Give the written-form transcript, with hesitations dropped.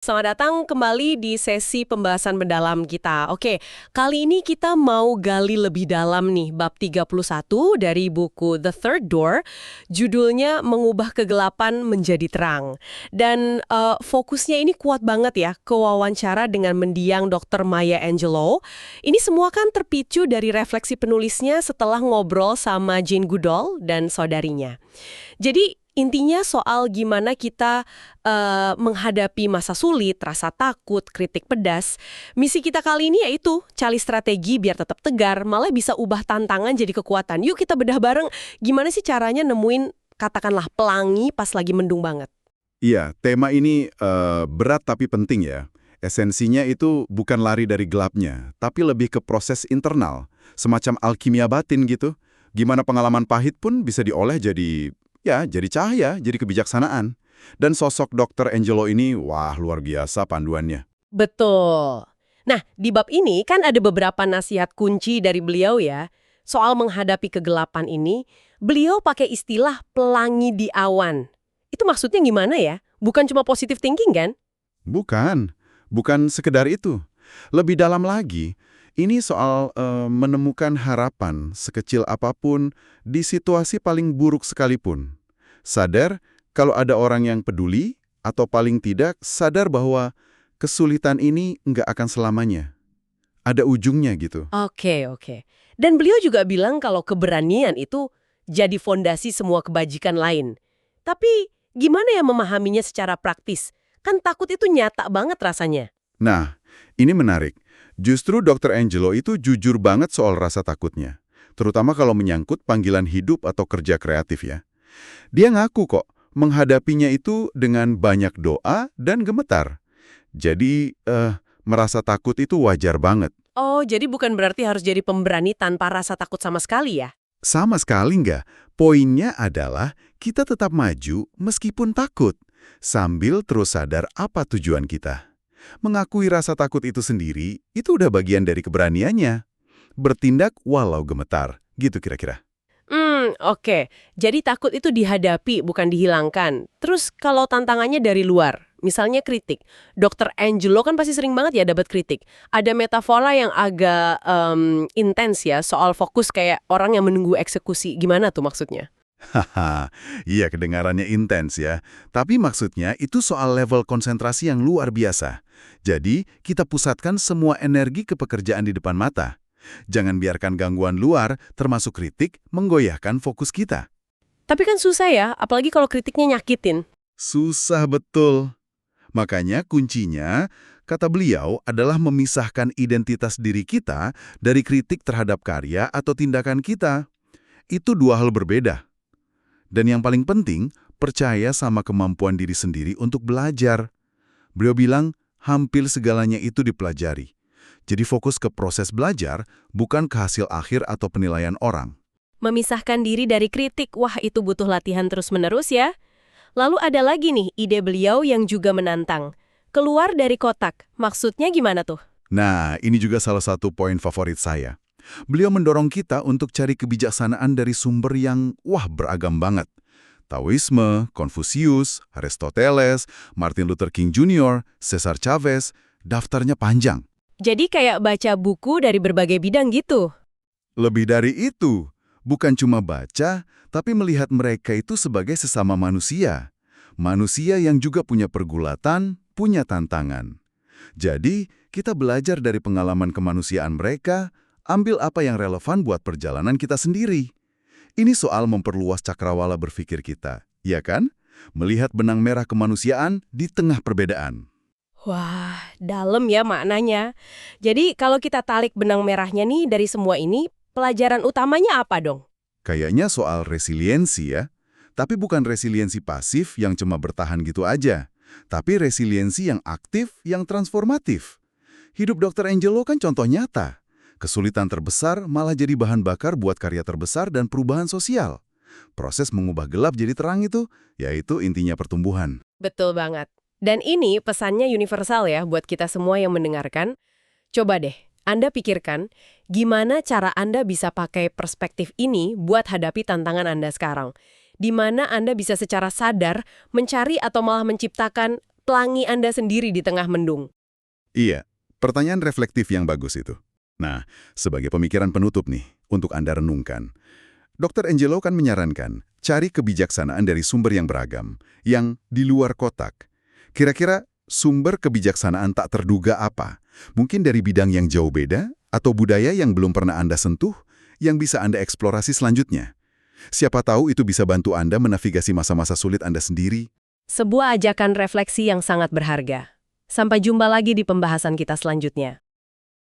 Selamat datang kembali di sesi pembahasan mendalam kita. Oke, kali ini kita mau gali lebih dalam nih bab 31 dari buku The Third Door. Judulnya Mengubah Kegelapan Menjadi Terang. Dan fokusnya ini kuat banget ya ke wawancara dengan mendiang Dr. Maya Angelou. Ini semua kan terpicu dari refleksi penulisnya setelah ngobrol sama Jane Goodall dan saudarinya. Jadi intinya soal gimana kita menghadapi masa sulit, rasa takut, kritik pedas. Misi kita kali ini yaitu cari strategi biar tetap tegar, malah bisa ubah tantangan jadi kekuatan. Yuk kita bedah bareng gimana sih caranya nemuin katakanlah pelangi pas lagi mendung banget. Iya, tema ini berat tapi penting ya. Esensinya itu bukan lari dari gelapnya, tapi lebih ke proses internal, semacam alkimia batin gitu. Gimana pengalaman pahit pun bisa diolah jadi cahaya, jadi kebijaksanaan. Dan sosok Dr. Angelo ini, wah luar biasa panduannya. Betul. Nah, di bab ini kan ada beberapa nasihat kunci dari beliau ya. Soal menghadapi kegelapan ini, beliau pakai istilah pelangi di awan. Itu maksudnya gimana ya? Bukan cuma positive thinking kan? Bukan sekedar itu. Lebih dalam lagi, ini soal menemukan harapan sekecil apapun di situasi paling buruk sekalipun. Sadar kalau ada orang yang peduli, atau paling tidak sadar bahwa kesulitan ini nggak akan selamanya. Ada ujungnya gitu. Oke. Dan beliau juga bilang kalau keberanian itu jadi fondasi semua kebajikan lain. Tapi gimana ya memahaminya secara praktis? Kan takut itu nyata banget rasanya. Nah, ini menarik. Justru Dr. Angelo itu jujur banget soal rasa takutnya. Terutama kalau menyangkut panggilan hidup atau kerja kreatif ya. Dia ngaku kok, menghadapinya itu dengan banyak doa dan gemetar. Jadi, merasa takut itu wajar banget. Oh, jadi bukan berarti harus jadi pemberani tanpa rasa takut sama sekali ya? Sama sekali nggak. Poinnya adalah kita tetap maju meskipun takut, sambil terus sadar apa tujuan kita. Mengakui rasa takut itu sendiri, itu udah bagian dari keberaniannya. Bertindak walau gemetar, gitu kira-kira. Oke. Jadi takut itu dihadapi, bukan dihilangkan. Terus kalau tantangannya dari luar, misalnya kritik. Dr. Angelo kan pasti sering banget ya dapat kritik. Ada metafora yang agak intens ya, soal fokus kayak orang yang menunggu eksekusi. Gimana tuh maksudnya? Haha, iya kedengarannya intens ya. Tapi maksudnya itu soal level konsentrasi yang luar biasa. Jadi, kita pusatkan semua energi ke pekerjaan di depan mata. Jangan biarkan gangguan luar, termasuk kritik, menggoyahkan fokus kita. Tapi kan susah ya, apalagi kalau kritiknya nyakitin. Susah betul. Makanya kuncinya, kata beliau, adalah memisahkan identitas diri kita dari kritik terhadap karya atau tindakan kita. Itu dua hal berbeda. Dan yang paling penting, percaya sama kemampuan diri sendiri untuk belajar. Beliau bilang, hampir segalanya itu dipelajari. Jadi fokus ke proses belajar, bukan ke hasil akhir atau penilaian orang. Memisahkan diri dari kritik, wah itu butuh latihan terus-menerus ya. Lalu ada lagi nih ide beliau yang juga menantang. Keluar dari kotak, maksudnya gimana tuh? Nah, ini juga salah satu poin favorit saya. Beliau mendorong kita untuk cari kebijaksanaan dari sumber yang, beragam banget. Taoisme, Konfusius, Aristoteles, Martin Luther King Jr., Cesar Chavez, daftarnya panjang. Jadi kayak baca buku dari berbagai bidang gitu. Lebih dari itu, bukan cuma baca, tapi melihat mereka itu sebagai sesama manusia. Manusia yang juga punya pergulatan, punya tantangan. Jadi, kita belajar dari pengalaman kemanusiaan mereka, ambil apa yang relevan buat perjalanan kita sendiri. Ini soal memperluas cakrawala berpikir kita, ya kan? Melihat benang merah kemanusiaan di tengah perbedaan. Wah, dalam ya maknanya. Jadi kalau kita tarik benang merahnya nih dari semua ini, pelajaran utamanya apa dong? Kayaknya soal resiliensi ya. Tapi bukan resiliensi pasif yang cuma bertahan gitu aja. Tapi resiliensi yang aktif, yang transformatif. Hidup Dr. Angelo kan contoh nyata. Kesulitan terbesar malah jadi bahan bakar buat karya terbesar dan perubahan sosial. Proses mengubah gelap jadi terang itu, yaitu intinya pertumbuhan. Betul banget. Dan ini pesannya universal ya buat kita semua yang mendengarkan. Coba deh, Anda pikirkan gimana cara Anda bisa pakai perspektif ini buat hadapi tantangan Anda sekarang. Di mana Anda bisa secara sadar mencari atau malah menciptakan pelangi Anda sendiri di tengah mendung? Iya, pertanyaan reflektif yang bagus itu. Nah, sebagai pemikiran penutup nih, untuk Anda renungkan. Dr. Angelo kan menyarankan, cari kebijaksanaan dari sumber yang beragam, yang di luar kotak. Kira-kira sumber kebijaksanaan tak terduga apa? Mungkin dari bidang yang jauh beda, atau budaya yang belum pernah Anda sentuh, yang bisa Anda eksplorasi selanjutnya. Siapa tahu itu bisa bantu Anda menavigasi masa-masa sulit Anda sendiri. Sebuah ajakan refleksi yang sangat berharga. Sampai jumpa lagi di pembahasan kita selanjutnya.